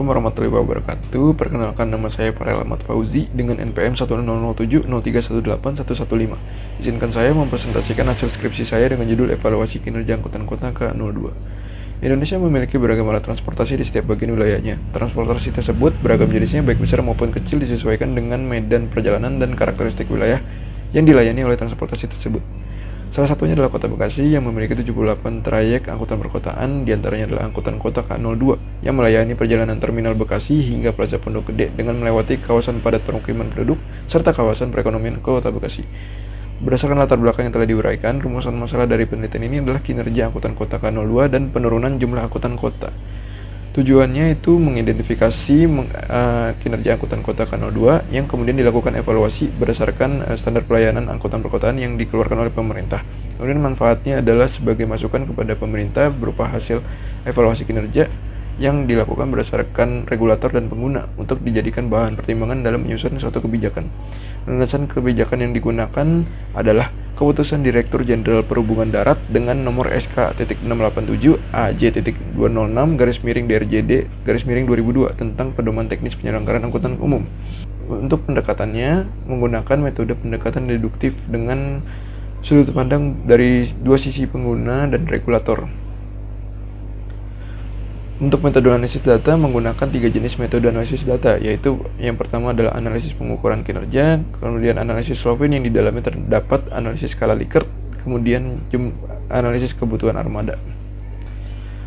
Assalamualaikum warahmatullahi wabarakatuh. Perkenalkan, nama saya Farel Ahmad Fauzi dengan NPM 100703031181115. Izinkan saya mempresentasikan hasil skripsi saya dengan judul Evaluasi Kinerja Angkutan Kota K02. Indonesia memiliki beragam alat transportasi di setiap bagian wilayahnya. Transportasi tersebut beragam jenisnya, baik besar maupun kecil, disesuaikan dengan medan perjalanan dan karakteristik wilayah yang dilayani oleh transportasi tersebut. Salah satunya adalah Kota Bekasi yang memiliki 78 trayek angkutan perkotaan, diantaranya adalah angkutan kota K02 yang melayani perjalanan Terminal Bekasi hingga Plaza Pondok Gede dengan melewati kawasan padat permukiman penduduk serta kawasan perekonomian Kota Bekasi. Berdasarkan latar belakang yang telah diuraikan, rumusan masalah dari penelitian ini adalah kinerja angkutan kota K02 dan penurunan jumlah angkutan kota. Tujuannya itu mengidentifikasi kinerja angkutan kota K02 yang kemudian dilakukan evaluasi berdasarkan standar pelayanan angkutan perkotaan yang dikeluarkan oleh pemerintah. Kemudian manfaatnya adalah sebagai masukan kepada pemerintah berupa hasil evaluasi kinerja yang dilakukan berdasarkan regulator dan pengguna untuk dijadikan bahan pertimbangan dalam menyusun suatu kebijakan. Landasan kebijakan yang digunakan adalah Keputusan Direktur Jenderal Perhubungan Darat dengan nomor SK.687 AJ.206-DRJD-2002 tentang pedoman teknis penyelenggaraan angkutan umum. Untuk pendekatannya menggunakan metode pendekatan deduktif dengan sudut pandang dari dua sisi, pengguna dan regulator. Untuk metode analisis data menggunakan 3 jenis metode analisis data, yaitu yang pertama adalah analisis pengukuran kinerja, kemudian analisis Slovin yang di dalamnya terdapat analisis skala Likert, kemudian analisis kebutuhan armada.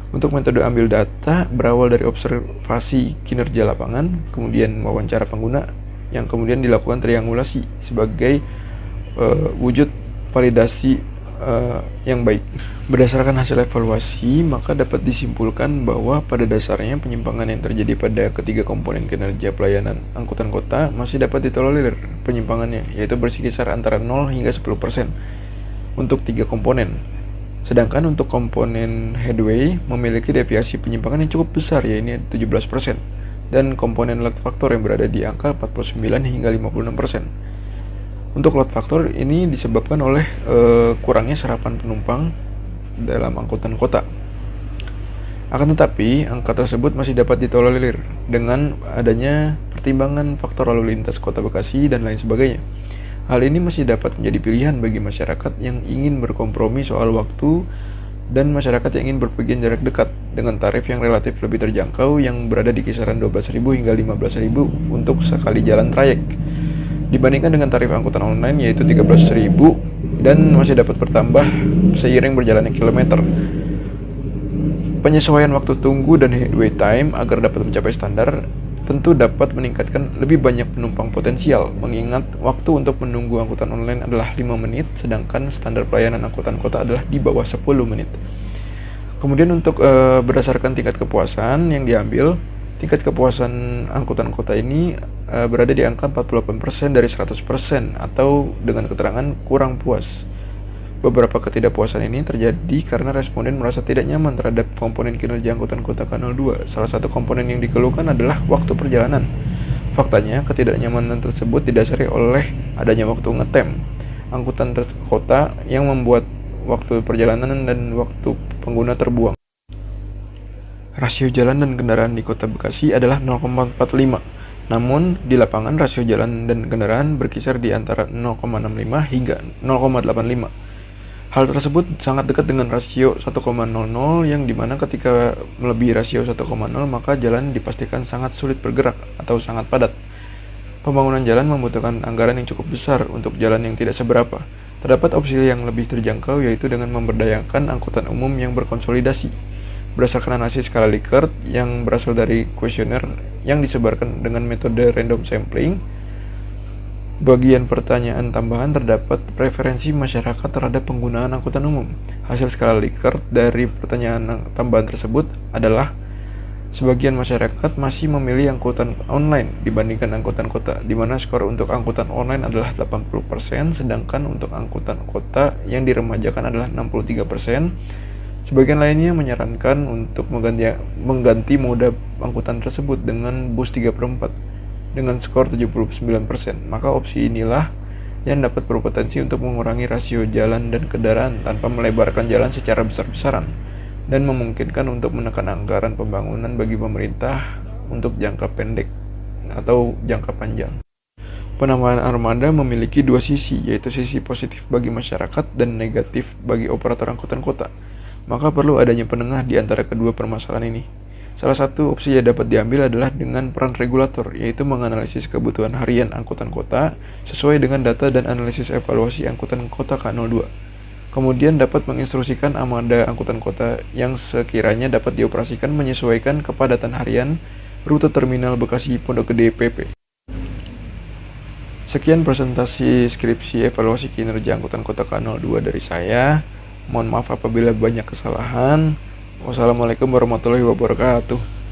Untuk metode ambil data berawal dari observasi kinerja lapangan, kemudian wawancara pengguna yang kemudian dilakukan triangulasi sebagai wujud validasi yang baik. Berdasarkan hasil evaluasi, maka dapat disimpulkan bahwa pada dasarnya penyimpangan yang terjadi pada ketiga komponen kinerja pelayanan angkutan kota masih dapat ditolerir penyimpangannya, yaitu berkisar antara 0 hingga 10% untuk 3 komponen. Sedangkan untuk komponen headway memiliki deviasi penyimpangan yang cukup besar, yaitu 17%, dan komponen load factor yang berada di angka 49 hingga 56%. Untuk load factor ini disebabkan oleh kurangnya serapan penumpang dalam angkutan kota. Akan tetapi, angka tersebut masih dapat ditolerir dengan adanya pertimbangan faktor lalu lintas Kota Bekasi dan lain sebagainya. Hal ini masih dapat menjadi pilihan bagi masyarakat yang ingin berkompromi soal waktu dan masyarakat yang ingin berpergian jarak dekat dengan tarif yang relatif lebih terjangkau yang berada di kisaran 12.000 hingga 15.000 untuk sekali jalan trayek, dibandingkan dengan tarif angkutan online yaitu 13.000 dan masih dapat bertambah seiring berjalannya kilometer. Penyesuaian waktu tunggu dan headway time agar dapat mencapai standar tentu dapat meningkatkan lebih banyak penumpang potensial, mengingat waktu untuk menunggu angkutan online adalah 5 menit, sedangkan standar pelayanan angkutan kota adalah di bawah 10 menit. Kemudian untuk berdasarkan tingkat kepuasan yang diambil, tingkat kepuasan angkutan kota ini berada di angka 48% dari 100% atau dengan keterangan kurang puas. Beberapa ketidakpuasan ini terjadi karena responden merasa tidak nyaman terhadap komponen kinerja angkutan kota K02. Salah satu komponen yang dikeluhkan adalah waktu perjalanan. Faktanya, ketidaknyamanan tersebut didasari oleh adanya waktu ngetem angkutan kota yang membuat waktu perjalanan dan waktu pengguna terbuang. Rasio jalan dan kendaraan di Kota Bekasi adalah 0,45. Namun, di lapangan rasio jalan dan kendaraan berkisar di antara 0,65 hingga 0,85. Hal tersebut sangat dekat dengan rasio 1,00 yang dimana ketika melebihi rasio 1,0 maka jalan dipastikan sangat sulit bergerak atau sangat padat. Pembangunan jalan membutuhkan anggaran yang cukup besar untuk jalan yang tidak seberapa. Terdapat opsi yang lebih terjangkau yaitu dengan memberdayakan angkutan umum yang berkonsolidasi. Berdasarkan analisis skala Likert yang berasal dari kuesioner yang disebarkan dengan metode random sampling, bagian pertanyaan tambahan terdapat preferensi masyarakat terhadap penggunaan angkutan umum. Hasil skala Likert dari pertanyaan tambahan tersebut adalah sebagian masyarakat masih memilih angkutan online dibandingkan angkutan kota, di mana skor untuk angkutan online adalah 80%, sedangkan untuk angkutan kota yang diremajakan adalah 63%. Sebagian lainnya menyarankan untuk mengganti moda angkutan tersebut dengan bus 3/4 dengan skor 79%. Maka opsi inilah yang dapat berpotensi untuk mengurangi rasio jalan dan kendaraan tanpa melebarkan jalan secara besar-besaran dan memungkinkan untuk menekan anggaran pembangunan bagi pemerintah untuk jangka pendek atau jangka panjang. Penambahan armada memiliki dua sisi, yaitu sisi positif bagi masyarakat dan negatif bagi operator angkutan kota. Maka perlu adanya penengah di antara kedua permasalahan ini. Salah satu opsi yang dapat diambil adalah dengan peran regulator, yaitu menganalisis kebutuhan harian angkutan kota sesuai dengan data dan analisis evaluasi angkutan kota K02. Kemudian dapat menginstruksikan armada angkutan kota yang sekiranya dapat dioperasikan menyesuaikan kepadatan harian rute terminal Bekasi Pondok Gede PP. Sekian presentasi skripsi evaluasi kinerja angkutan kota K02 dari saya. Mohon maaf apabila banyak kesalahan. Wassalamualaikum warahmatullahi wabarakatuh.